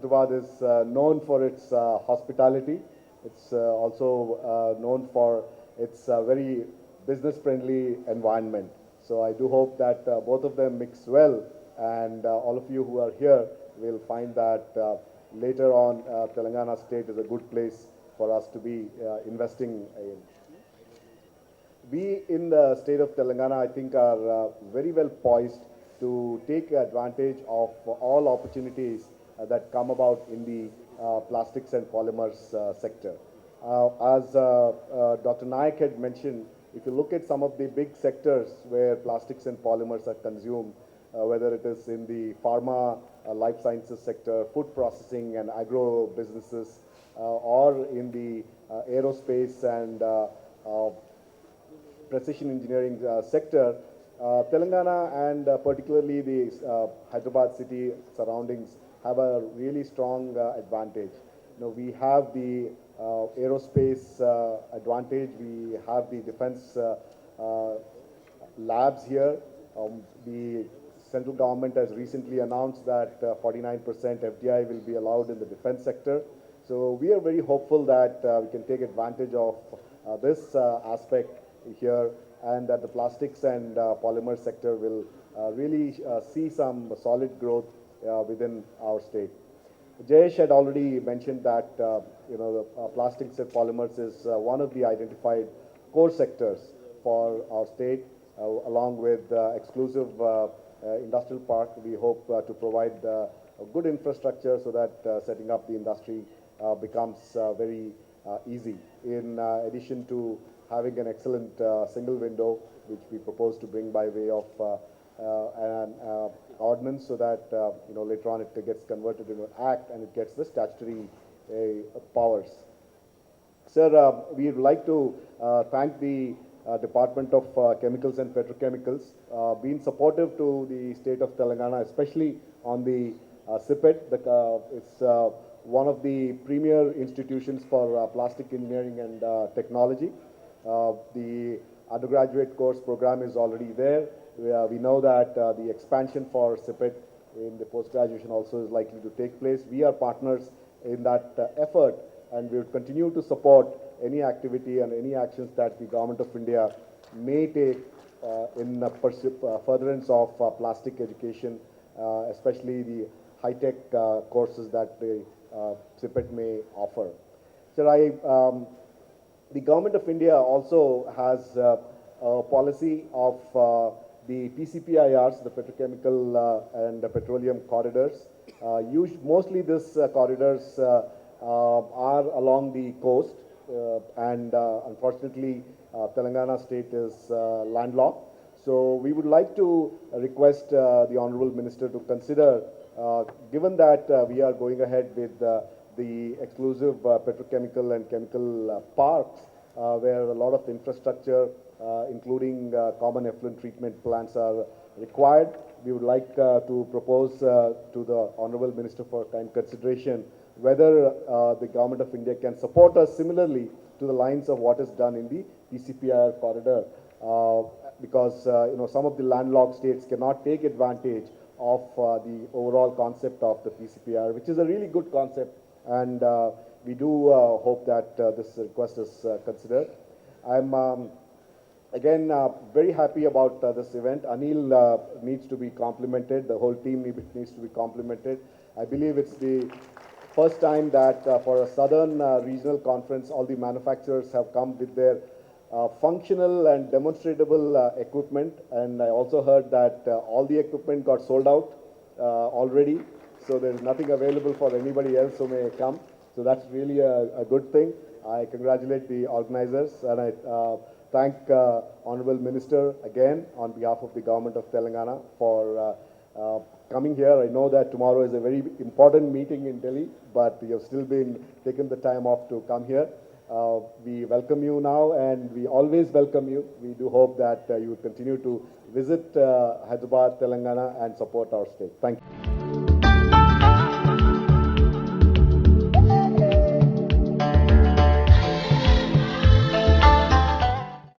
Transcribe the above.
Hyderabad is known for its hospitality. It's also known for its very business-friendly environment. So I do hope that both of them mix well, and all of you who are here will find that later on Telangana state is a good place for us to be investing in. We in the state of Telangana, I think, are very well poised to take advantage of all opportunities that come about in the plastics and polymers sector. As Dr. Nayak had mentioned, if you look at some of the big sectors where plastics and polymers are consumed, whether it is in the pharma, life sciences sector, food processing and agro businesses, or in the aerospace and precision engineering sector, Telangana and particularly the Hyderabad city surroundings have a really strong advantage. We have the aerospace advantage, we have the defense labs here. The central government has recently announced that 49% FDI will be allowed in the defense sector. So we are very hopeful that we can take advantage of this aspect here, and that the plastics and polymer sector will really see some solid growth within our state. Jayesh had already mentioned that the plastics and polymers is one of the identified core sectors for our state, along with exclusive industrial park. We hope to provide a good infrastructure so that setting up the industry becomes very easy. In addition to having an excellent single window, which we propose to bring by way of an ordinance, so that later on it gets converted into an act and it gets the statutory powers. Sir, we would like to thank the Department of Chemicals and Petrochemicals, being supportive to the state of Telangana, especially on the CIPET. It's one of the premier institutions for plastic engineering and technology. The undergraduate course program is already there. We know that the expansion for CIPET in the post-graduation also is likely to take place. We are partners in that effort, and we will continue to support any activity and any actions that the Government of India may take in furtherance of plastic education, especially the high-tech courses that the CIPET may offer. So the Government of India also has a policy of the PCPIRs, the petrochemical and the petroleum corridors. Mostly these corridors are along the coast, and unfortunately Telangana state is landlocked. So we would like to request the Honorable Minister to consider, given that we are going ahead with the exclusive petrochemical and chemical parks, where a lot of infrastructure, including common effluent treatment plants, are required. We would like to propose to the Honorable Minister for kind consideration whether the Government of India can support us similarly to the lines of what is done in the PCPIR corridor, because some of the landlocked states cannot take advantage of the overall concept of the PCPIR, which is a really good concept, and we do hope that this request is considered. I'm again very happy about this event. Anil needs to be complimented. The whole team needs to be complimented. I believe it's the first time that for a southern regional conference, all the manufacturers have come with their functional and demonstrable equipment, and I also heard that all the equipment got sold out already, so there is nothing available for anybody else who may come. So that's really a good thing. I congratulate the organizers, and I thank Honorable Minister again on behalf of the Government of Telangana for coming here. I know that tomorrow is a very important meeting in Delhi, but you have still been taken the time off to come here. We welcome you now, and we always welcome you. We do hope that you will continue to visit Hyderabad, Telangana, and support our state. Thank you.